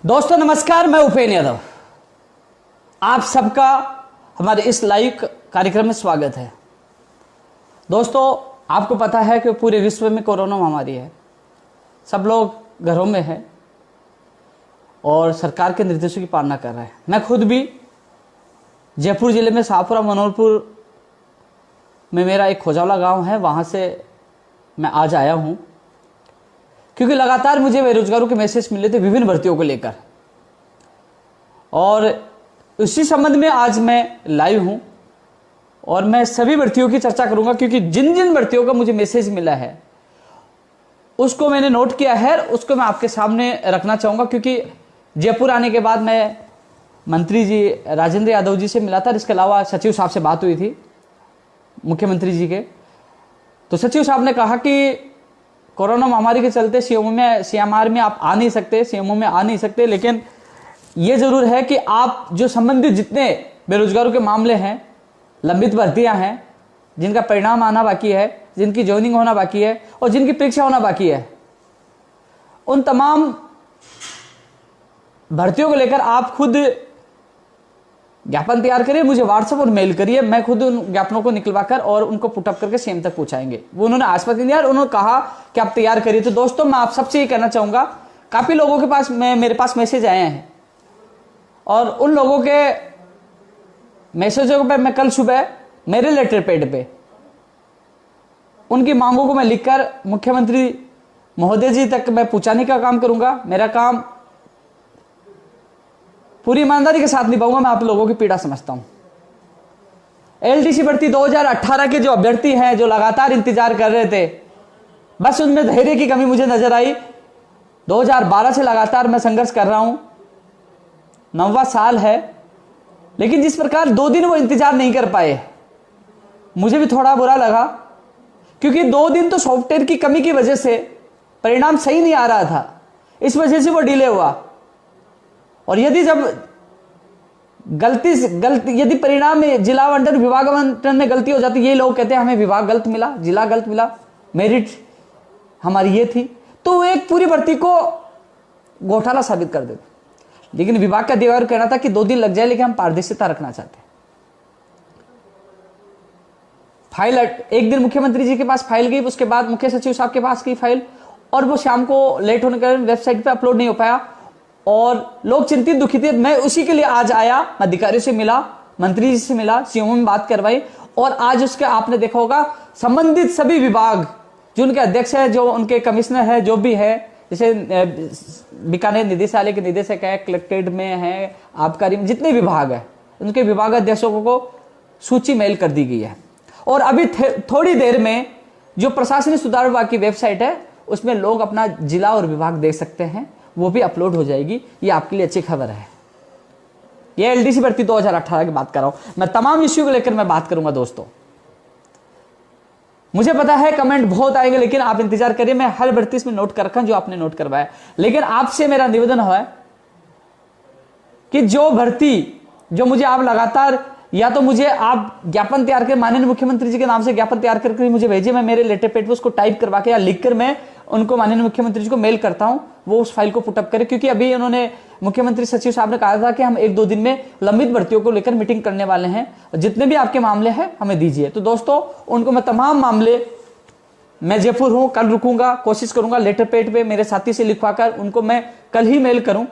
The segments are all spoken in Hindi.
दोस्तों नमस्कार, मैं उपेन यादव। आप सबका हमारे इस लाइव कार्यक्रम में स्वागत है। दोस्तों आपको पता है कि पूरे विश्व में कोरोना महामारी है, सब लोग घरों में हैं और सरकार के निर्देशों की पालना कर रहे हैं। मैं खुद भी जयपुर जिले में शाहपुरा मनोहरपुर में मेरा एक खोजावला गांव है, वहां से मैं आज आया हूं क्योंकि लगातार मुझे बेरोजगारों के मैसेज मिले थे विभिन्न भर्तियों को लेकर, और उसी संबंध में आज मैं लाइव हूं और मैं सभी भर्तियों की चर्चा करूंगा क्योंकि जिन जिन भर्तियों का मुझे मैसेज मिला है उसको मैंने नोट किया है, उसको मैं आपके सामने रखना चाहूंगा। क्योंकि जयपुर आने के बाद मैं मंत्री जी राजेंद्र यादव जी से मिला था, इसके अलावा सचिव साहब से बात हुई थी मुख्यमंत्री जी के। तो सचिव साहब ने कहा कि कोरोना महामारी के चलते सीएमआर में आप आ नहीं सकते, सीएमओ में आ नहीं सकते, लेकिन ये जरूर है कि आप जो संबंधित जितने बेरोजगारों के मामले हैं, लंबित भर्तियां हैं, जिनका परिणाम आना बाकी है, जिनकी ज्वाइनिंग होना बाकी है और जिनकी परीक्षा होना बाकी है, उन तमाम भर्तियों को लेकर आप खुद ज्ञापन तैयार करिए, मुझे व्हाट्सएप और मेल करिए। मैं खुद उन ज्ञापनों को निकलवाकर और उनको पुटअप करके सीएम तक पहुंचाएंगे। वो उन्होंने आश्वासन दिया और उन्होंने कहा कि आप तैयार करिए। तो दोस्तों मैं आप सबसे ये कहना चाहूंगा, काफी लोगों के पास मेरे पास मैसेज आए हैं और उन लोगों के मैसेजों पे मैं कल सुबह मेरे लेटर पैड पे उनकी मांगों को मैं लिखकर मुख्यमंत्री महोदय जी तक मैं पहुंचाने का काम करूंगा। मेरा काम पूरी ईमानदारी के साथ निभाऊंगा। मैं आप लोगों की पीड़ा समझता हूं। एलडीसी भर्ती 2018 के जो अभ्यर्थी हैं, जो लगातार इंतजार कर रहे थे, बस उनमें धैर्य की कमी मुझे नजर आई। 2012 से लगातार मैं संघर्ष कर रहा हूं, 9वां साल है, लेकिन जिस प्रकार 2 दिन वो इंतजार नहीं कर पाए, मुझे भी थोड़ा बुरा लगा क्योंकि 2 दिन तो सॉफ्टवेयर की कमी की वजह से परिणाम सही नहीं आ रहा था, इस वजह से वो डिले हुआ। और यदि जब यदि परिणाम में जिला आवंटन विभाग आवंटन में गलती हो जाती, ये लोग कहते हैं हमें विभाग गलत मिला, जिला गलत मिला, मेरिट हमारी ये थी, तो एक पूरी भर्ती को घोटाला साबित कर देते। लेकिन विभाग का दीवार कहना था कि 2 दिन लग जाए, लेकिन हम पारदर्शिता रखना चाहते हैं। फाइल एक दिन मुख्यमंत्री जी के पास फाइल गई, उसके बाद मुख्य सचिव साहब के पास गई फाइल, और वो शाम को लेट होने के कारण वेबसाइट पे अपलोड नहीं हो पाया और लोग चिंतित दुखी थे। मैं उसी के लिए आज आया, अधिकारियों से मिला, मंत्री जी से मिला, सीएमओ में बात करवाई, और आज उसके आपने देखा होगा संबंधित सभी विभाग जो उनके अध्यक्ष है, जो उनके कमिश्नर है, जो भी है, जैसे बीकानेर निदेशालय के निदेशक है, कलेक्ट्रेट में है, आबकारी में जितने विभाग है, उनके विभाग अध्यक्षों को सूची मेल कर दी गई है। और अभी थोड़ी देर में जो प्रशासनिक सुधार विभाग की वेबसाइट है उसमें लोग अपना जिला और विभाग देख सकते हैं, वो भी अपलोड हो जाएगी। ये आपके लिए अच्छी खबर है। ये एलडीसी भर्ती 2018 की बात कर रहा हूं। मैं तमाम इश्यू को लेकर मैं बात करूंगा। दोस्तों मुझे पता है कमेंट बहुत आएंगे, लेकिन आप इंतजार करिए, मैं हर भर्ती इसमें नोट कर रखा जो आपने नोट करवाया। लेकिन आपसे मेरा निवेदन है कि जो भर्ती जो मुझे आप लगातार, या तो मुझे आप ज्ञापन तैयार कर माननीय मुख्यमंत्री जी के नाम से ज्ञापन तैयार करके मुझे भेजिए, मैं मेरे लेटर पेड पे उसको टाइप करवा के या लिखकर मैं उनको माननीय मुख्यमंत्री जी को मेल करता हूं, वो उस फाइल को पुटअप करें। क्योंकि अभी उन्होंने मुख्यमंत्री सचिव साहब ने कहा था कि हम 1-2 दिन में लंबित भर्तियों को लेकर मीटिंग करने वाले हैं, जितने भी आपके मामले हैं हमें दीजिए। तो दोस्तों उनको मैं तमाम मामले, मैं जयपुर हूं, कल रुकूंगा, कोशिश करूंगा लेटर पेड पे मेरे साथी से लिखवाकर उनको मैं कल ही मेल करूं,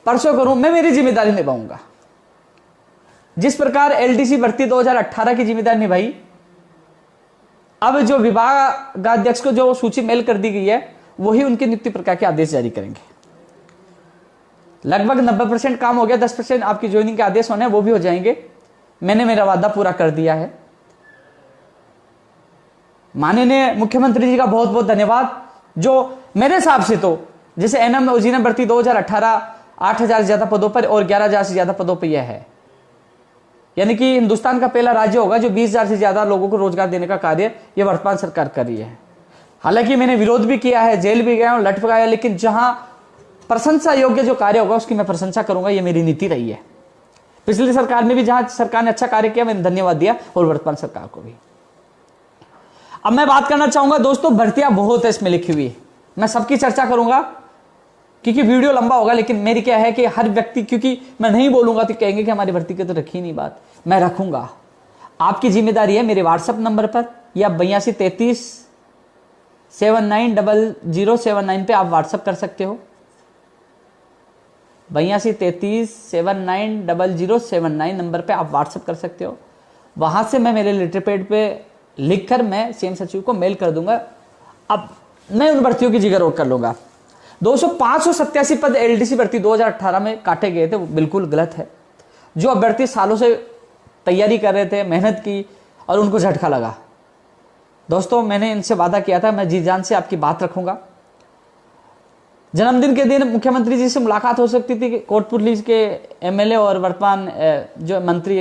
परसों करूं, मैं मेरी जिम्मेदारी निभाऊंगा। जिस प्रकार एलडीसी भर्ती 2018 की जिम्मेदारी निभाई, अब जो विभागाध्यक्ष को जो सूची मेल कर दी गई है वही उनकी नियुक्ति प्रक्रिया के आदेश जारी करेंगे। लगभग 90% काम हो गया, 10% आपकी ज्वाइनिंग के आदेश होने हैं, वो भी हो जाएंगे। मैंने मेरा वादा पूरा कर दिया है। माननीय मुख्यमंत्री जी का बहुत बहुत धन्यवाद, जो मेरे हिसाब से तो जैसे एनएम ओजीएनएम भर्ती 2018 8,000 से ज्यादा पदों पर और 11,000 से ज्यादा पदों पर यह है, यानी कि हिंदुस्तान का पहला राज्य होगा जो 20,000 से ज्यादा लोगों को रोजगार देने का कार्य यह वर्तमान सरकार कर रही है। हालांकि मैंने विरोध भी किया है, जेल भी गया हूं, लट पकाया, लेकिन जहां प्रशंसा योग्य जो कार्य होगा उसकी मैं प्रशंसा करूंगा, यह मेरी नीति रही है। पिछली सरकार में भी जहां सरकार ने अच्छा कार्य किया मैंने धन्यवाद दिया, और वर्तमान सरकार को भी। अब मैं बात करना चाहूंगा दोस्तों, भर्तियां बहुत है इसमें लिखी हुई, मैं सबकी चर्चा करूंगा। क्योंकि वीडियो लंबा होगा, लेकिन मेरी क्या है कि हर व्यक्ति, क्योंकि मैं नहीं बोलूंगा तो कहेंगे कि हमारी भर्ती की तो रखी नहीं बात, मैं रखूंगा। आपकी जिम्मेदारी है मेरे व्हाट्सएप नंबर पर या 8233790079 पे आप व्हाट्सएप कर सकते हो। 8233790079 नंबर पे आप व्हाट्सएप कर सकते हो। वहां से मैं मेरे लेटर पैड पे लिखकर मैं सीएम सचिव को मेल कर दूंगा। अब मैं उन भर्तियों की जिगर कर लूंगा। 587 पद एलडीसी भर्ती 2018 में काटे गए थे, वो बिल्कुल गलत है। जो अभ्यर्थी सालों से तैयारी कर रहे थे, मेहनत की और उनको झटका लगा। दोस्तों, मैंने इनसे वादा किया था मैं जी जान से आपकी बात रखूंगा। जन्मदिन के दिन मुख्यमंत्री जी से मुलाकात हो सकती थी। कोटपुतली के एमएलए और वर्तमान जो मंत्री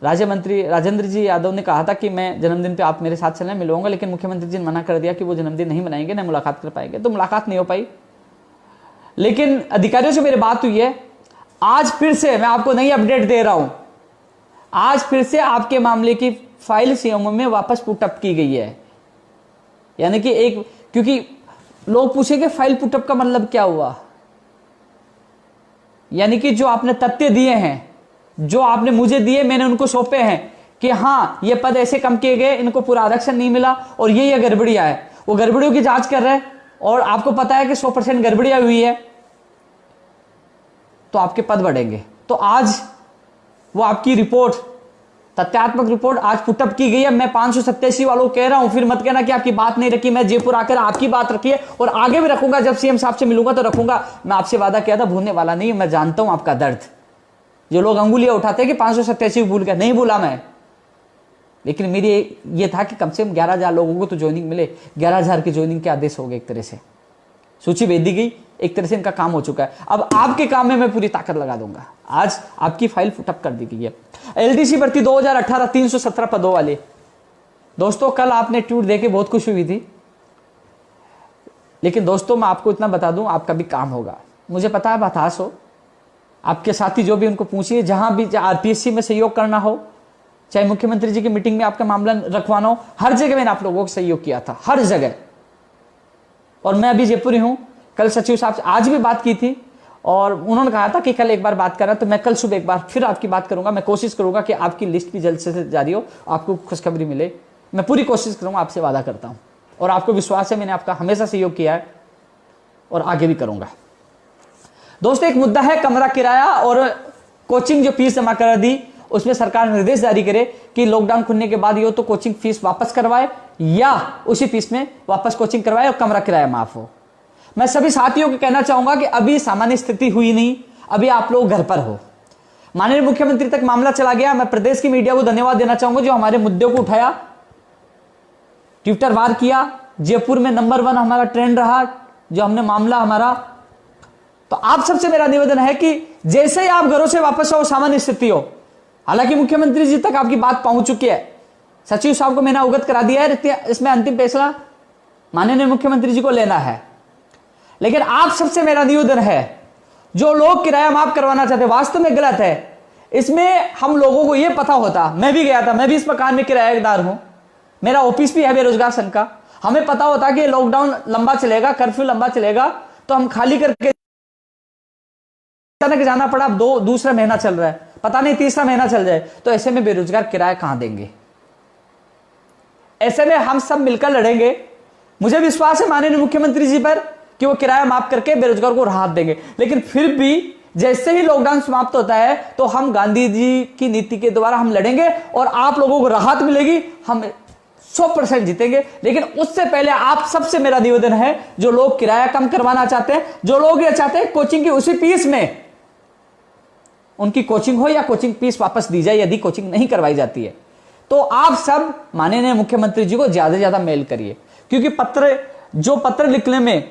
राज्य मंत्री राजेंद्र जी यादव ने कहा था कि मैं जन्मदिन पे आप मेरे साथ चलने मिलूंगा, लेकिन मुख्यमंत्री जी ने मना कर दिया कि वो जन्मदिन नहीं मनाएंगे, न मुलाकात कर पाएंगे, तो मुलाकात नहीं हो पाई। लेकिन अधिकारियों से मेरी बात हुई है। आज फिर से मैं आपको नई अपडेट दे रहा हूं। आज फिर से आपके मामले की फाइल सीएमओ में वापस पुटअप की गई है। यानी कि एक, क्योंकि लोग पूछेंगे फाइल पुटअप का मतलब क्या हुआ। यानी कि जो आपने तथ्य दिए हैं, जो आपने मुझे दिए, मैंने उनको सौंपे हैं कि हाँ ये पद ऐसे कम किए गए, इनको पूरा आरक्षण नहीं मिला और ये गड़बड़ियां है, वो गड़बड़ियों की जांच कर रहे हैं और आपको पता है कि 100% गड़बड़ियां हुई है, तो आपके पद बढ़ेंगे। तो आज वो आपकी रिपोर्ट, तथ्यात्मक रिपोर्ट आज पुटअप की गई है। मैं 587 वालों को कह रहा हूं, फिर मत कहना कि आपकी बात नहीं रखी। मैं जयपुर आकर आपकी बात रखी है और आगे भी रखूंगा। जब सीएम साहब से मिलूंगा तो रखूंगा। मैं आपसे वादा किया था, भूलने वाला नहीं। मैं जानता हूं आपका दर्द। जो लोग अंगुलियां उठाते हैं कि 587 भूल गया, नहीं भूला मैं, लेकिन मेरी ये था कि कम से कम 11,000 लोगों को तो ज्वाइनिंग मिले। 11,000 की ज्वाइनिंग के आदेश हो गए, एक तरह से सूची भेज दी गई, एक तरह से इनका काम हो चुका है। अब आपके काम में मैं पूरी ताकत लगा दूंगा। आज आपकी फाइल फुटअप कर दी गई है। एलडीसी भर्ती 2018 317 पदों वाले। दोस्तों, कल आपने ट्वीट देके बहुत खुश हुई थी, लेकिन दोस्तों मैं आपको इतना बता दूं, आपका भी काम होगा। मुझे पता है हताश हो, आपके साथी जो भी उनको पूछिए, जहां भी आरपीएससी में सहयोग करना हो, चाहे मुख्यमंत्री जी की मीटिंग में आपका मामला रखवाना हो, हर जगह मैंने आप लोगों को सहयोग किया था, हर जगह। और मैं अभी जयपुर ही हूं। कल सचिव साहब से आज भी बात की थी और उन्होंने कहा था कि कल एक बार बात करना, तो मैं कल सुबह एक बार फिर आपकी बात करूंगा। मैं कोशिश करूंगा कि आपकी लिस्ट भी जल्द से जारी हो, आपको खुशखबरी मिले। मैं पूरी कोशिश करूंगा, आपसे वादा करता हूं और आपको विश्वास है, मैंने आपका हमेशा सहयोग किया है और आगे भी करूंगा। दोस्तों, एक मुद्दा है कमरा किराया और कोचिंग जो फीस जमा करा दी, उसमें सरकार निर्देश जारी करे कि लॉकडाउन खुलने के बाद यो तो कोचिंग फीस वापस करवाए या उसी फीस में वापस कोचिंग करवाए और कमरा किराया माफ हो। मैं सभी साथियों को कहना चाहूंगा कि अभी सामान्य स्थिति हुई नहीं, अभी आप लोग घर पर हो। माननीय मुख्यमंत्री तक मामला चला गया। मैं प्रदेश की मीडिया को धन्यवाद देना चाहूंगा जो हमारे मुद्दों को उठाया, ट्विटर वार किया। जयपुर में नंबर 1 हमारा ट्रेंड रहा जो हमने मामला हमारा। तो आप सबसे मेरा निवेदन है कि जैसे ही आप घरों से वापस आओ, सामान्य स्थिति हो। हालांकि मुख्यमंत्री जी तक आपकी बात पहुंच चुकी है, सचिव साहब को मैंने अवगत करा दिया है, इसमें अंतिम फैसला माननीय मुख्यमंत्री जी को लेना है। लेकिन आप सबसे मेरा निवेदन है, जो लोग किराया माफ करवाना चाहते हैं, वास्तव में गलत है। इसमें हम लोगों को यह पता होता, मैं भी गया था, मैं भी इस मकान में किराएदार हूं, मेरा ऑफिस भी है बेरोजगार संघ का। हमें पता होता कि लॉकडाउन लंबा चलेगा, कर्फ्यू लंबा चलेगा, तो हम खाली करके अचानक जाना पड़ा। अब दूसरा महीना चल रहा है, पता नहीं तीसरा महीना चल जाए, तो ऐसे में बेरोजगार किराया कहां देंगे। ऐसे में हम सब मिलकर लड़ेंगे। मुझे विश्वास है माननीय मुख्यमंत्री जी पर कि वो किराया माफ करके बेरोजगार को राहत देंगे। लेकिन फिर भी जैसे ही लॉकडाउन समाप्त होता है तो हम गांधी जी की नीति के द्वारा हम लड़ेंगे और आप लोगों को राहत मिलेगी, हम 100% जीतेंगे। लेकिन उससे पहले आप सबसे मेरा निवेदन है, जो लोग किराया कम करवाना चाहते हैं, जो लोग ये चाहते हैं कोचिंग की उसी फीस में उनकी कोचिंग हो या कोचिंग फीस वापस दी जाए यदि कोचिंग नहीं करवाई जाती है, तो आप सब माननीय मुख्यमंत्री जी को ज्यादा से ज्यादा मेल करिए। क्योंकि जो पत्र लिखने में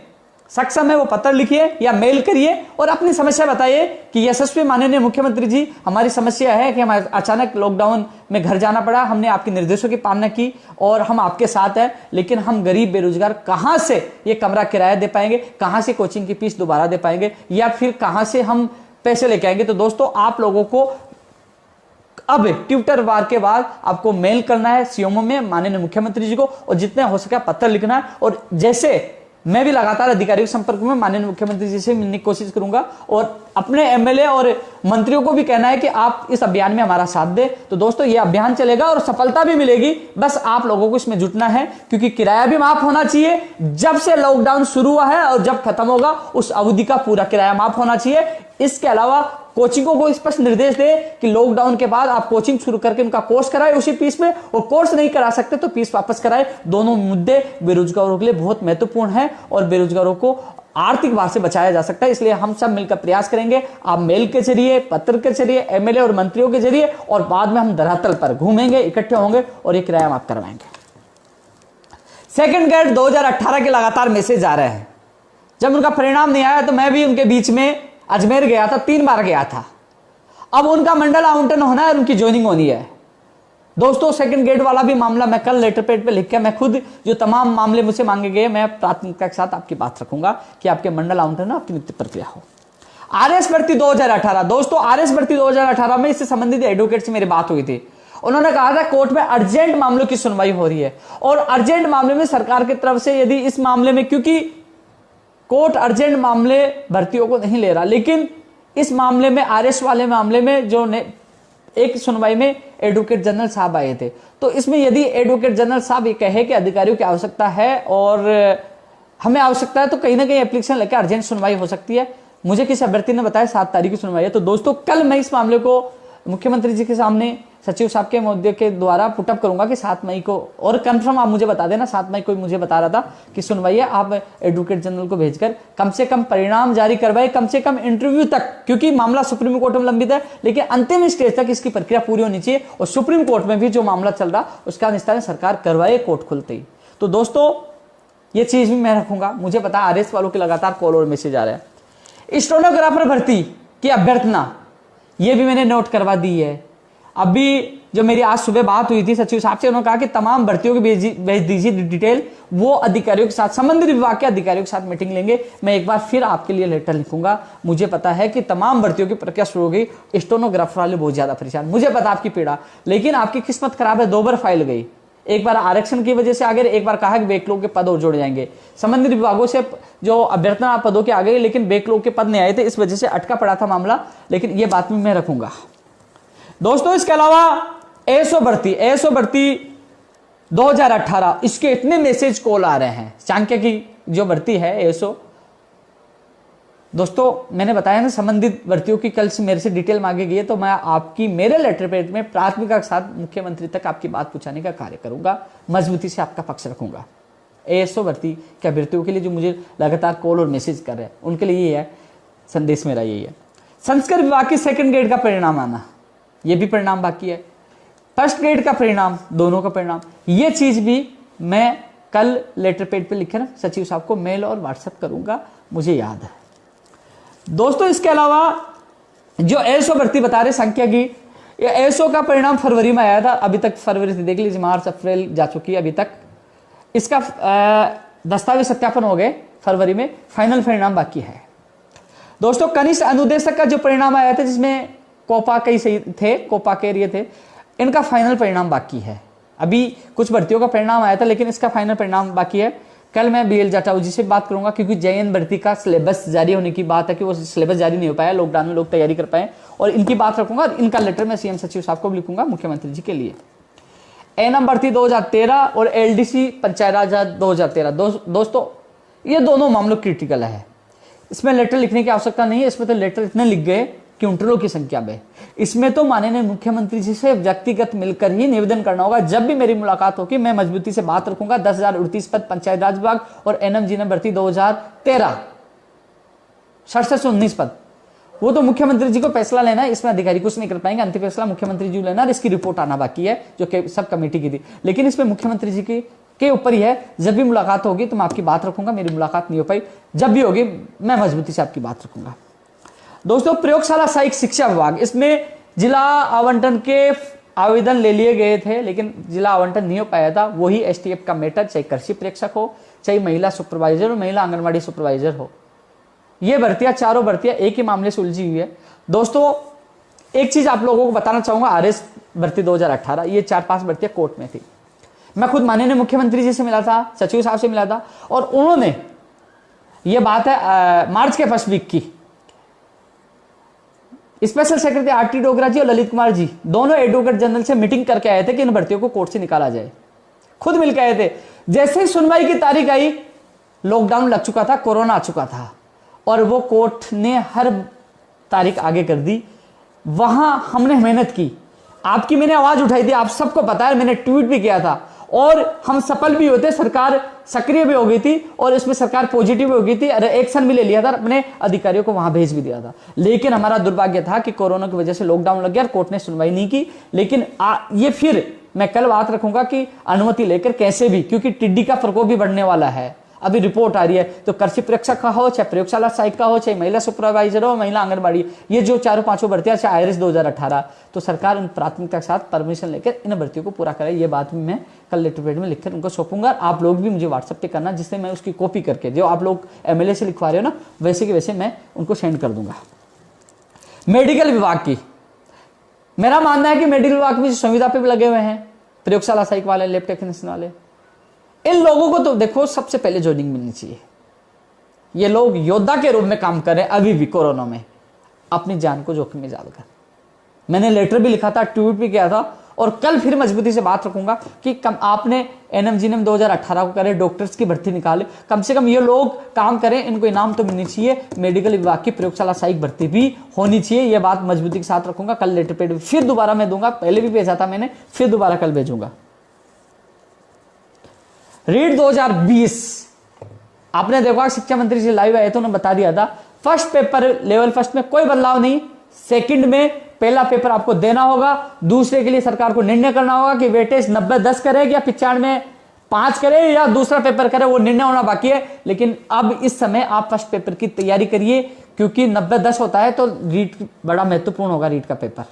सक्षम है वो पत्र लिखिए या मेल करिए और अपनी समस्या बताइए कि यशस्वी माननीय मुख्यमंत्री जी, हमारी समस्या है कि हमारे अचानक लॉकडाउन में घर जाना पड़ा, हमने आपके निर्देशों की पालना की और हम आपके साथ हैं, लेकिन हम गरीब बेरोजगार कहां से ये कमरा किराया दे पाएंगे, कहां से कोचिंग की फीस दोबारा दे पाएंगे या फिर कहां से हम पैसे लेके आएंगे। तो दोस्तों, आप लोगों को अब ट्विटर वार के बाद आपको मेल करना है सीएमओ में माननीय मुख्यमंत्री जी को और जितने हो सके पत्र लिखना है। और जैसे मैं भी लगातार अधिकारियों के संपर्क में माननीय मुख्यमंत्री जी से मिलने की कोशिश करूंगा और अपने एमएलए और मंत्रियों को भी कहना है कि आप इस अभियान में हमारा साथ दें। तो दोस्तों ये अभियान चलेगा और सफलता भी मिलेगी, बस आप लोगों को इसमें जुटना है, क्योंकि किराया भी माफ होना चाहिए। जब से लॉकडाउन शुरू हुआ है और जब खत्म होगा उस अवधि का पूरा किराया माफ होना चाहिए। इसके अलावा कोचिंगों को स्पष्ट निर्देश दे कि लॉकडाउन के बाद आप कोचिंग शुरू करके उनका कोर्स कराए उसी फीस में, और कोर्स नहीं करा सकते तो फीस वापस कराए। दोनों मुद्दे बेरोजगारों के लिए बहुत महत्वपूर्ण है और बेरोजगारों को आर्थिक भार से बचाया जा सकता है। इसलिए हम सब मिलकर प्रयास करेंगे। आप मेल के जरिए, पत्र के जरिए, एमएलए और मंत्रियों के जरिए, और बाद में हम धरातल पर घूमेंगे, इकट्ठे होंगे और ये किराया माफ करवाएंगे। सेकंड गेट 2018 के लगातार मैसेज आ रहे हैं। जब उनका परिणाम नहीं आया तो मैं भी उनके बीच में अजमेर गया था, 3 बार गया था। अब उनका मंडल आवंटन होना है और उनकी ज्वाइनिंग होनी है। दोस्तों सेकंड गेट वाला भी मामला मैं कल लेटर पैड पे लिख के, मैं खुद जो तमाम मामले मुझसे मांगे गए, मैं प्राथमिकता के साथ आपकी बात रखूंगा कि आपके मंडल आवंटन आपकी नियुक्ति प्रक्रिया हो। आरएस भर्ती 2018, दोस्तों आरएस भर्ती 2018 में इससे संबंधित एडवोकेट से मेरी बात हुई थी। उन्होंने कहा था कोर्ट में अर्जेंट मामलों की सुनवाई हो रही है, और अर्जेंट मामले में सरकार की तरफ से यदि इस मामले में, क्योंकि कोर्ट अर्जेंट मामले भर्तियों को नहीं ले रहा, लेकिन इस मामले में आरएस वाले मामले में जो एक सुनवाई में एडवोकेट जनरल साहब आए थे, तो इसमें यदि एडवोकेट जनरल साहब ये कहे कि अधिकारियों की आवश्यकता है और हमें आवश्यकता है, तो कहीं ना कहीं एप्लीकेशन लेकर अर्जेंट सुनवाई हो सकती है। मुझे किसी अभ्यर्थी ने बताया 7 तारीख की सुनवाई है। तो दोस्तों कल मैं इस मामले को मुख्यमंत्री जी के सामने सचिव साहब के मुद्दे के द्वारा पुटअप करूंगा कि 7 मई को, और कंफर्म आप मुझे बता देना, 7 मई को मुझे बता रहा था कि सुनवाई है, आप एडवोकेट जनरल को भेजकर कम से कम परिणाम जारी करवाए, कम से कम इंटरव्यू तक, क्योंकि मामला सुप्रीम कोर्ट में लंबित है, लेकिन अंतिम स्टेज तक इसकी प्रक्रिया पूरी होनी चाहिए, और सुप्रीम कोर्ट में भी जो मामला चल रहा उसका निस्तारण सरकार करवाए कोर्ट खुलते ही। तो दोस्तों ये चीज भी मैं रखूंगा। मुझे पता आरएस वालों के लगातार कॉल और मैसेज आ रहे हैं। स्टेनोग्राफर भर्ती की अभ्यर्थना ये भी मैंने नोट करवा दी है। अभी जो मेरी आज सुबह बात हुई थी सचिव साहब से, उन्होंने कहा कि तमाम भर्तियों की भेज दीजिए डिटेल, वो अधिकारियों के साथ, संबंधित विभाग के अधिकारियों के साथ मीटिंग लेंगे। मैं एक बार फिर आपके लिए लेटर लिखूंगा। मुझे पता है कि तमाम भर्तियों की प्रक्रिया शुरू हो गई, स्टेनोग्राफर वाले बहुत ज्यादा परेशान, मुझे पता आपकी पीड़ा, लेकिन आपकी किस्मत खराब है, 2 बार फाइल गई। एक बार आरक्षण की वजह से आ गए, एक बार कहा कि बैकलॉग के पद और जुड़ जाएंगे। संबंधित विभागों से जो अभ्यर्थना पदों के आ गए, लेकिन बैकलॉग के पद नहीं आए थे, इस वजह से अटका पड़ा था मामला, लेकिन ये बात में मैं रखूंगा। दोस्तों इसके अलावा एएसओ भर्ती 2018, इसके इतने मैसेज कॉल आ रहे हैं। चाणक्य की जो भर्ती है एएसओ, दोस्तों मैंने बताया ना संबंधित भर्तियों की कल से मेरे से डिटेल मांगी गई है, तो मैं आपकी मेरे लेटर पेड में प्राथमिकता के साथ मुख्यमंत्री तक आपकी बात पहुंचाने का कार्य करूंगा, मजबूती से आपका पक्ष रखूंगा। एएसओ भर्ती के अभ्यर्थियों के लिए जो मुझे लगातार कॉल और मैसेज कर रहे हैं, उनके लिए ये है संदेश, मेरा यही है। संस्कृत विभाग की सेकंड ग्रेड का परिणाम आना, ये भी परिणाम बाकी है। फर्स्ट ग्रेड का परिणाम, दोनों का परिणाम, ये चीज भी मैं कल लेटर पेड पे लिखे ना सचिव साहब को मेल और व्हाट्सएप करूंगा, मुझे याद है। दोस्तों इसके अलावा जो एएसओ भर्ती बता रहे संख्या की, एएसओ का परिणाम फरवरी में आया था, अभी तक फरवरी से देख लीजिए, मार्च अप्रैल जा चुकी है, अभी तक इसका दस्तावेज सत्यापन हो गए, फरवरी में फाइनल परिणाम बाकी है। दोस्तों कनिष्ठ अनुदेशक का जो परिणाम आया था, जिसमें कोपा कई सही थे, कोपा के एरिया थे, इनका फाइनल परिणाम बाकी है। अभी कुछ भर्तियों का परिणाम आया था, लेकिन इसका फाइनल परिणाम बाकी है। कल मैं बीएल जाटाऊ जी से बात करूंगा, क्योंकि जेएन भर्ती का सिलेबस जारी होने की बात है कि वो सिलेबस जारी नहीं हो पाया, लॉकडाउन में लोग तैयारी कर पाए, और इनकी बात रखूंगा। इनका लेटर मैं सीएम सचिव साहब को लिखूंगा मुख्यमंत्री जी के लिए। एएनएम भर्ती 2013 और एलडीसी पंचायत राज 2013, दोस्तों ये दोनों मामलों क्रिटिकल है, इसमें लेटर लिखने की आवश्यकता नहीं है। इसमें तो लेटर इतने लिख गए कि उंटरों की संख्या में, इसमें तो माननीय मुख्यमंत्री जी से व्यक्तिगत मिलकर ही निवेदन करना होगा। जब भी मेरी मुलाकात होगी मैं मजबूती से बात रखूंगा। 10,038 पद पंचायत राज विभाग और एएनएम भर्ती 2013 67 से 19 पद, वो तो मुख्यमंत्री जी को फैसला लेना है, इसमें अधिकारी कुछ नहीं कर पाएंगे, अंतिम फैसला मुख्यमंत्री जी लेना, इसकी रिपोर्ट आना बाकी है जो सब कमेटी की थी, लेकिन इसमें मुख्यमंत्री जी के ऊपर ही है। जब भी मुलाकात होगी तो मैं आपकी बात रखूंगा। मेरी मुलाकात नहीं हो पाई, जब भी होगी मैं मजबूती से आपकी बात रखूंगा। दोस्तों प्रयोगशाला सहायक शिक्षा विभाग, इसमें जिला आवंटन के आवेदन ले लिए गए थे, लेकिन जिला आवंटन नहीं हो पाया था। वही एसटीएफ का मैटर, चाहे कृषि प्रेक्षक हो, चाहे महिला सुपरवाइजर हो, महिला आंगनबाड़ी सुपरवाइजर हो, ये भर्तियां, चारों भर्तियां एक ही मामले से उलझी हुई है। दोस्तों एक चीज आप लोगों को बताना चाहूंगा, आरएस भर्ती 2018, ये 4-5 भर्तियां कोर्ट में थी। मैं खुद माननीय मुख्यमंत्री जी से मिला था, सचिव साहब से मिला था, और उन्होंने ये बात है मार्च के फर्स्ट वीक की। स्पेशल सेक्रेटरी आरटी डोगरा जी और ललित कुमार जी दोनों एडवोकेट जनरल से मीटिंग करके आए थे कि इन भर्तियों को कोर्ट से निकाला जाए। खुद मिलकर आए थे। जैसे ही सुनवाई की तारीख आई, लॉकडाउन लग चुका था, कोरोना आ चुका था, और वो कोर्ट ने हर तारीख आगे कर दी। वहां हमने मेहनत की, आपकी मैंने आवाज उठाई थी, आप सबको पता है, मैंने ट्वीट भी किया था, और हम सफल भी होते, सरकार सक्रिय भी हो गई थी और इसमें सरकार पॉजिटिव हो गई थी, एक्शन भी ले लिया था, अपने अधिकारियों को वहां भेज भी दिया था। लेकिन हमारा दुर्भाग्य था कि कोरोना की वजह से लॉकडाउन लग गया और कोर्ट ने सुनवाई नहीं की। लेकिन ये फिर मैं कल बात रखूंगा कि अनुमति लेकर कैसे भी, क्योंकि टिड्डी का प्रकोप भी बढ़ने वाला है। अभी रिपोर्ट आ रही है, तो कृषि परीक्षक का हो, चाहे प्रयोगशाला सहायक का हो, चाहे महिला सुपरवाइजर हो, महिला आंगनबाड़ी, ये जो चारों पांचों भर्तियां, चाहे आईआरएस 2018, तो सरकार इन प्राथमिकता के साथ परमिशन लेकर इन भर्तियों को पूरा करे। ये बात भी मैं कल लेटर पेड में लिखकर उनको सौंपूंगा। आप लोग भी मुझे व्हाट्सएप पे करना, जिससे मैं उसकी कॉपी करके, जो आप लोग एमएलए से लिखवा रहे हो ना, वैसे के वैसे मैं उनको सेंड कर दूंगा। मेडिकल विभाग की मेरा मानना है कि मेडिकल विभाग में संविदा पे भी लगे हुए हैं, प्रयोगशाला सहायक वाले, लैब टेक्नीशियन वाले, इन लोगों को तो देखो सबसे पहले ज्वाइनिंग मिलनी चाहिए। ये लोग योद्धा के रूप में काम कर रहे हैं अभी भी कोरोना में, अपनी जान को जोखिम में डालकर। मैंने लेटर भी लिखा था, ट्वीट भी किया था, और कल फिर मजबूती से बात रखूंगा कि कम आपने एनएमजीएनएम 2018 को करे, डॉक्टर्स की भर्ती निकाले, कम से कम ये लोग काम करें, इनको इनाम तो मिलनी चाहिए। मेडिकल विभाग की प्रयोगशाला सहायक भर्ती भी होनी चाहिए। ये बात मजबूती के साथ रखूंगा। कल लेटर पेड फिर दोबारा मैं दूंगा, पहले भी भेजा था मैंने, फिर दोबारा कल भेजूंगा। रीट 2020 आपने देखा, शिक्षा मंत्री जी लाइव आए थे, उन्होंने बता दिया था फर्स्ट पेपर लेवल फर्स्ट में कोई बदलाव नहीं, सेकंड में पहला पेपर आपको देना होगा, दूसरे के लिए सरकार को निर्णय करना होगा कि वेटेज 90-10 करे या 95-5 करे या दूसरा पेपर करे, वो निर्णय होना बाकी है। लेकिन अब इस समय आप फर्स्ट पेपर की तैयारी करिए, क्योंकि 90-10 होता है तो रीट बड़ा महत्वपूर्ण होगा, रीट का पेपर।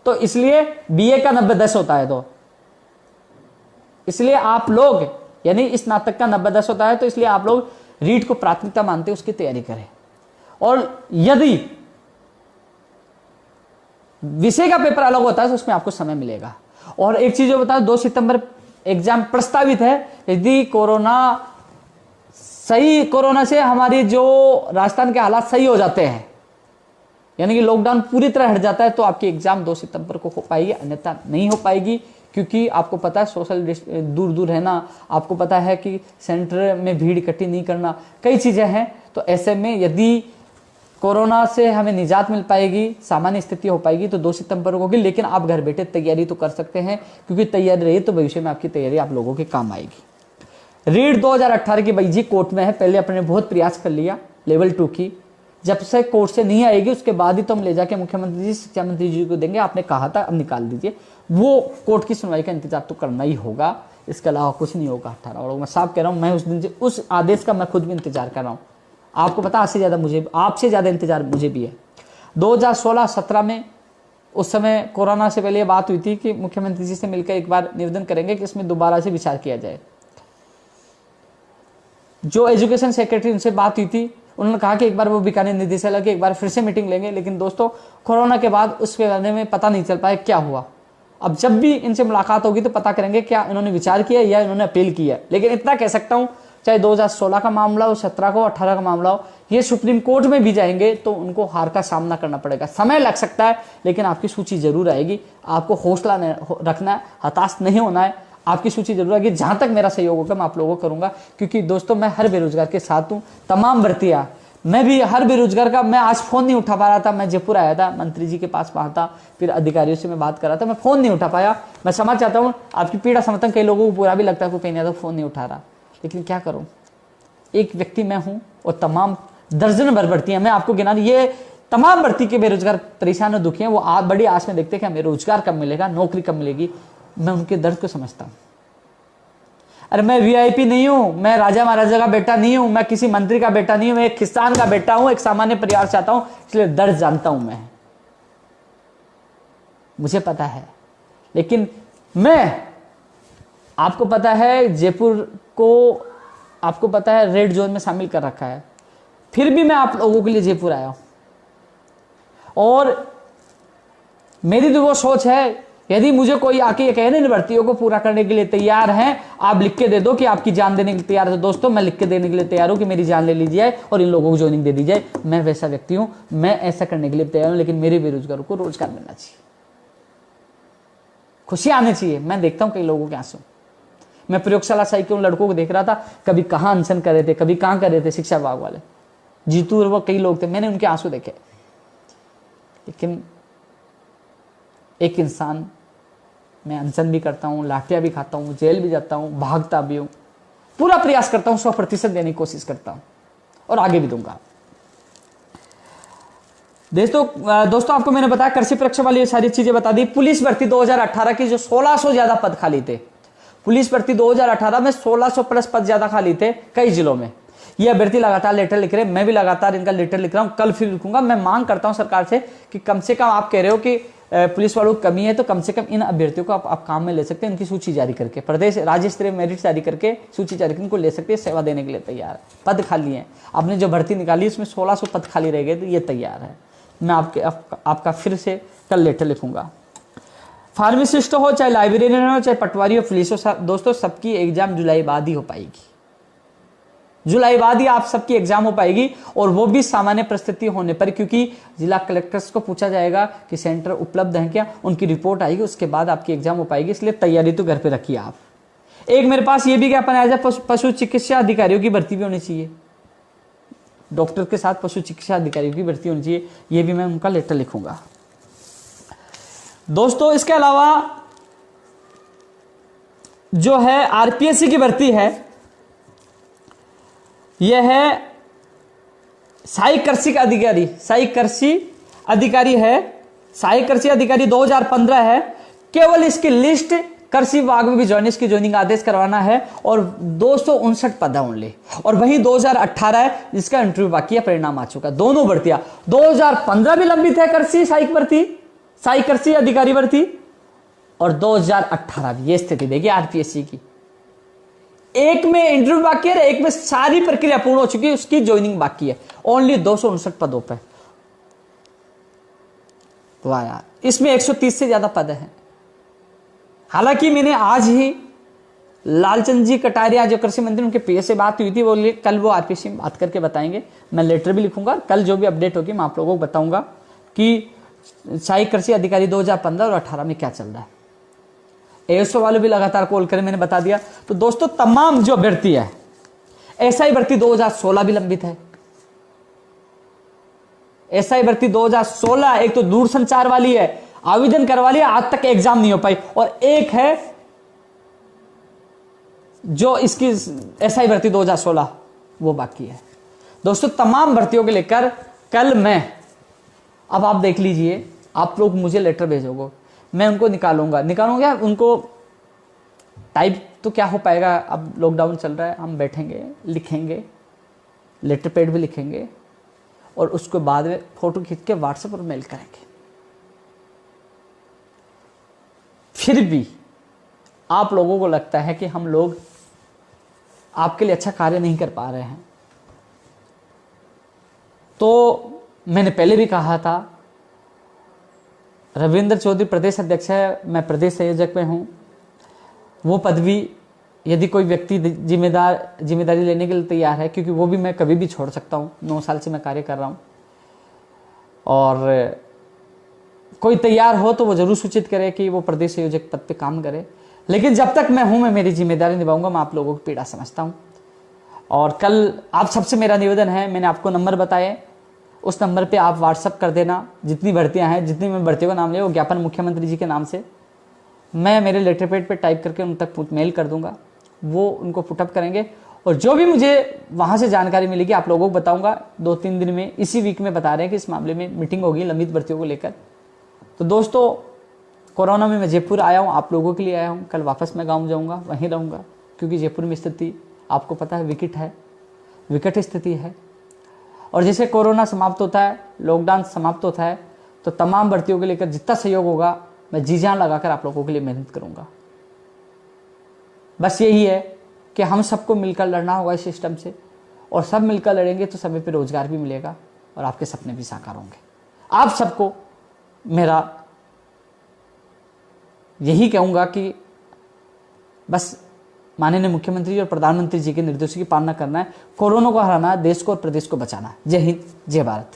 तो इसलिए बीए का 90-10 होता है, तो इसलिए आप लोग, यानी स्नातक का 90-10 होता है, तो इसलिए आप लोग रीट को प्राथमिकता मानते उसकी तैयारी करें। और यदि विषय का पेपर अलग होता है तो उसमें आपको समय मिलेगा। और एक चीज जो बताओ, 2 सितंबर एग्जाम प्रस्तावित है। यदि कोरोना से हमारी जो राजस्थान के हालात सही हो जाते हैं, यानी कि लॉकडाउन पूरी तरह हट जाता है, तो आपकी एग्जाम 2 सितंबर को हो पाएगी, अन्यथा नहीं हो पाएगी। क्योंकि आपको पता है सोशल दूर दूर रहना, आपको पता है कि सेंटर में भीड़ इकट्ठी नहीं करना, कई चीजें हैं। तो ऐसे में यदि कोरोना से हमें निजात मिल पाएगी, सामान्य स्थिति हो पाएगी, तो 2 सितंबर को होगी। लेकिन आप घर बैठे तैयारी तो कर सकते हैं, क्योंकि तैयारी रही तो भविष्य में आपकी तैयारी आप लोगों के काम आएगी। रीट 2018 की भाई जी कोर्ट में है, पहले अपने बहुत प्रयास कर लिया लेवल 2 की, जब से कोर्ट से नहीं आएगी उसके बाद ही तो हम ले जाके मुख्यमंत्री जी, शिक्षा मंत्री जी को देंगे। आपने कहा था अब निकाल दीजिए, वो कोर्ट की सुनवाई का इंतजार तो करना ही होगा, इसके अलावा कुछ नहीं होगा। 18 और मैं साफ कह रहा हूं, मैं उस दिन से उस आदेश का मैं खुद भी इंतजार कर रहा हूं। आपको पता आपसे ज्यादा मुझे, आपसे ज्यादा इंतजार मुझे भी है। 2016-17 में, उस समय कोरोना से पहले ये बात हुई थी कि मुख्यमंत्री जी से मिलकर एक बार निवेदन करेंगे कि इसमें दोबारा से विचार किया जाए। जो एजुकेशन सेक्रेटरी उनसे बात हुई थी, उन्होंने कहा कि एक बार वो बीकानेर निदेशालय की एक बार फिर से मीटिंग लेंगे। लेकिन दोस्तों कोरोना के बाद उसके बारे में पता नहीं चल पाया क्या हुआ। अब जब भी इनसे मुलाकात होगी तो पता करेंगे क्या इन्होंने विचार किया या इन्होंने अपील की है। लेकिन इतना कह सकता हूं, चाहे 2016 का मामला हो, 17 का हो, 18 का मामला हो, ये सुप्रीम कोर्ट में भी जाएंगे तो उनको हार का सामना करना पड़ेगा। समय लग सकता है, लेकिन आपकी सूची जरूर आएगी। आपको हौसला रखना है, हताश नहीं होना है, आपकी सूची जरूर आएगी। जहां तक मेरा सहयोग होगा मैं आप लोगों को करूंगा, क्योंकि दोस्तों मैं हर बेरोजगार के साथ हूं। तमाम भर्तियां, मैं भी हर बेरोजगार का, मैं आज फोन नहीं उठा पा रहा था, मैं जयपुर आया था, मंत्री जी के पास वहां था, फिर अधिकारियों से मैं बात कर रहा था, मैं फोन नहीं उठा पाया। मैं समझ चाहता हूँ आपकी पीड़ा समर्थन, कई लोगों को बुरा भी लगता है कोई कहीं नहीं फोन नहीं उठा रहा, लेकिन क्या करूं, एक व्यक्ति मैं हूं और तमाम दर्जन भर भर्तियां, मैं आपको गिना, ये तमाम भर्ती के बेरोजगार परेशान और दुखी हैं। वो बड़ी आस में देखते हैं कि हमें रोजगार कब मिलेगा, नौकरी कब मिलेगी। मैं उनके दर्द को समझता हूं। अरे मैं वीआईपी नहीं हूं, मैं राजा महाराजा का बेटा नहीं हूं, मैं किसी मंत्री का बेटा नहीं हूं, मैं एक किसान का बेटा हूं, एक सामान्य परिवार से आता हूं, इसलिए दर्द जानता हूं मैं, मुझे पता है। लेकिन मैं, आपको पता है जयपुर को, आपको पता है रेड जोन में शामिल कर रखा है, फिर भी मैं आप लोगों के लिए जयपुर आया हूं। और मेरी तो वो सोच है यदि मुझे कोई आके ये कहे इन भर्तियों को पूरा करने के लिए तैयार हैं, आप लिख के दे दो कि आपकी जान देने के लिए तैयार है, तो दोस्तों मैं लिख के देने के लिए तैयार हूं कि मेरी जान ले ली जाए और इन लोगों को ज्वाइनिंग दे दी जाए। मैं वैसा व्यक्ति हूं, मैं ऐसा करने के लिए तैयार हूं, लेकिन मेरे बेरोजगारों को रोजगार मिलना चाहिए, खुशी आनी चाहिए। मैं देखता हूं कई लोगों के आंसू। मैं प्रयोगशाला साई के उन लड़कों को देख रहा था, कभी कहां अनशन कर रहे थे, कभी कहां कर रहे थे, शिक्षा विभाग वाले जीतू और वो कई लोग थे, मैंने उनके आंसू देखे। लेकिन एक इंसान, मैं अनशन भी करता हूं, लाठियां भी खाता हूं, जेल भी जाता हूं, भागता भी हूं, पूरा प्रयास करता हूं, 100% देने की कोशिश करता हूं और आगे भी दूंगा। दोस्तों आपको मैंने बताया कृषि परीक्षा वाली ये सारी चीजें बता दी। पुलिस भर्ती 2018 की जो 1600 ज्यादा पद खाली थे, पुलिस भर्ती 2018 में 1600 प्लस पद ज्यादा खाली थे कई जिलों में। ये अभ्यर्थी लगातार लेटर लिख रहे हैं, मैं भी लगातार इनका लेटर लिख रहा हूं, कल फिर लिखूंगा। मैं मांग करता हूं सरकार से कि कम से कम, आप कह रहे हो कि पुलिस वालों की कमी है, तो कम से कम इन अभ्यर्थियों को आप काम में ले सकते हैं, उनकी सूची जारी करके, प्रदेश राज्य स्तरीय मेरिट जारी करके सूची जारी करके इनको ले सकते हैं, सेवा देने के लिए तैयार है। पद खाली है, आपने जो भर्ती निकाली उसमें 1600 पद खाली रह गए, तो ये तैयार है। मैं आपका फिर से कल लेटर लिखूंगा। फार्मासिस्ट हो, चाहे लाइब्रेरियन हो, चाहे पटवारी हो, पुलिस हो, दोस्तों सबकी एग्जाम जुलाई बाद ही हो पाएगी। जुलाई बाद ही आप सबकी एग्जाम हो पाएगी, और वो भी सामान्य परिस्थिति होने पर, क्योंकि जिला कलेक्टर्स को पूछा जाएगा कि सेंटर उपलब्ध है क्या, उनकी रिपोर्ट आएगी, उसके बाद आपकी एग्जाम हो पाएगी। इसलिए तैयारी तो घर पे रखिए आप। एक मेरे पास ये भी ज्ञापन आया है, पशु चिकित्सा अधिकारियों की भर्ती भी होनी चाहिए, डॉक्टर के साथ पशु चिकित्सा अधिकारियों की भर्ती होनी चाहिए, ये भी मैं उनका लेटर लिखूंगा। दोस्तों इसके अलावा जो है आरपीएससी की भर्ती है, यह है सहायक कृषि अधिकारी, सहायक कृषि अधिकारी है, सहायक कृषि अधिकारी 2015 है। केवल इसकी लिस्ट कृषि विभाग में भी इसकी ज्वाइनिंग आदेश करवाना है, और 259 पद है ओनली। और वहीं 2018 है जिसका इंटरव्यू बाकी है, परिणाम आ चुका। दोनों भर्तियां 2015 भी लंबित है, कृषि सहायक भर्ती, सहायक कृषि अधिकारी भर्ती, और 2018 भी। ये स्थिति देखिए आरपीएससी की, एक में इंटरव्यू बाकी है, एक में सारी प्रक्रिया पूर्ण हो चुकी है, उसकी ज्वाइनिंग बाकी है, ओनली 259 पदों पे। वाह यार, इसमें 130 से ज्यादा पद हैं। हालांकि मैंने आज ही लालचंद जी कटारिया जो कृषि मंत्री, उनके पीएस से बात हुई थी, वो कल वो आरपीएससी में बात करके बताएंगे। मैं लेटर भी लिखूंगा, कल जो भी अपडेट होगी मैं आप लोगों को बताऊंगा कि सहायक कृषि अधिकारी 2015 और 18 में क्या चल रहा है। एएसओ वाले भी लगातार कॉल करें, मैंने बता दिया। तो दोस्तों तमाम जो भर्ती है, एसआई भर्ती 2016 भी लंबित है। एसआई भर्ती 2016, एक तो दूरसंचार वाली है, आवेदन करवा लिया, आज तक एग्जाम नहीं हो पाई, और एक है जो इसकी एसआई भर्ती 2016 वो बाकी है। दोस्तों तमाम भर्तियों के लेकर कल मैं, अब आप देख लीजिए, आप लोग मुझे लेटर भेजोगे, मैं उनको निकालूंगा उनको टाइप तो क्या हो पाएगा, अब लॉकडाउन चल रहा है, हम बैठेंगे, लिखेंगे, लेटर पैड भी लिखेंगे, और उसके बाद में फोटो खींच के व्हाट्सएप पर मेल करेंगे। फिर भी आप लोगों को लगता है कि हम लोग आपके लिए अच्छा कार्य नहीं कर पा रहे हैं, तो मैंने पहले भी कहा था, रविंद्र चौधरी प्रदेश अध्यक्ष है, मैं प्रदेश संयोजक में हूं। वो पदवी यदि कोई व्यक्ति जिम्मेदारी लेने के लिए तैयार है, क्योंकि वो भी मैं कभी भी छोड़ सकता हूं, 9 साल से मैं कार्य कर रहा हूं, और कोई तैयार हो तो वो जरूर सूचित करे कि वो प्रदेश संयोजक पद पे काम करे। लेकिन जब तक मैं हूं, मैं मेरी जिम्मेदारी निभाऊंगा। मैं आप लोगों की पीड़ा समझता हूं, और कल आप सबसे मेरा निवेदन है, मैंने आपको नंबर बताए, उस नंबर पे आप व्हाट्सअप कर देना जितनी भर्तियां हैं, जितनी मैं भर्तियों का नाम ले, वो ज्ञापन मुख्यमंत्री जी के नाम से मैं मेरे लेटर पैड पे टाइप करके उन तक मेल कर दूंगा, वो उनको पुटअप करेंगे, और जो भी मुझे वहां से जानकारी मिलेगी आप लोगों को बताऊंगा। 2-3 दिन में, इसी वीक में बता रहे हैं कि इस मामले में मीटिंग होगी लंबित भर्तियों को लेकर। तो दोस्तों कोरोना में मैं जयपुर आया हूँ, आप लोगों के लिए आया हूँ, कल वापस मैं गाँव जाऊँगा, वहीं रहूँगा, क्योंकि जयपुर में स्थिति आपको पता है विकट स्थिति है। और जैसे कोरोना समाप्त होता है, लॉकडाउन समाप्त होता है, तो तमाम भर्तियों के लेकर जितना सहयोग होगा मैं जी जान लगाकर आप लोगों के लिए मेहनत करूंगा। बस यही है कि हम सबको मिलकर लड़ना होगा इस सिस्टम से, और सब मिलकर लड़ेंगे तो समय पे रोजगार भी मिलेगा और आपके सपने भी साकार होंगे। आप सबको मेरा यही कहूँगा कि बस माननीय मुख्यमंत्री और प्रधानमंत्री जी के निर्देशों की पालना करना है, कोरोना को हराना है, देश को और प्रदेश को बचाना है। जय हिंद, जय भारत।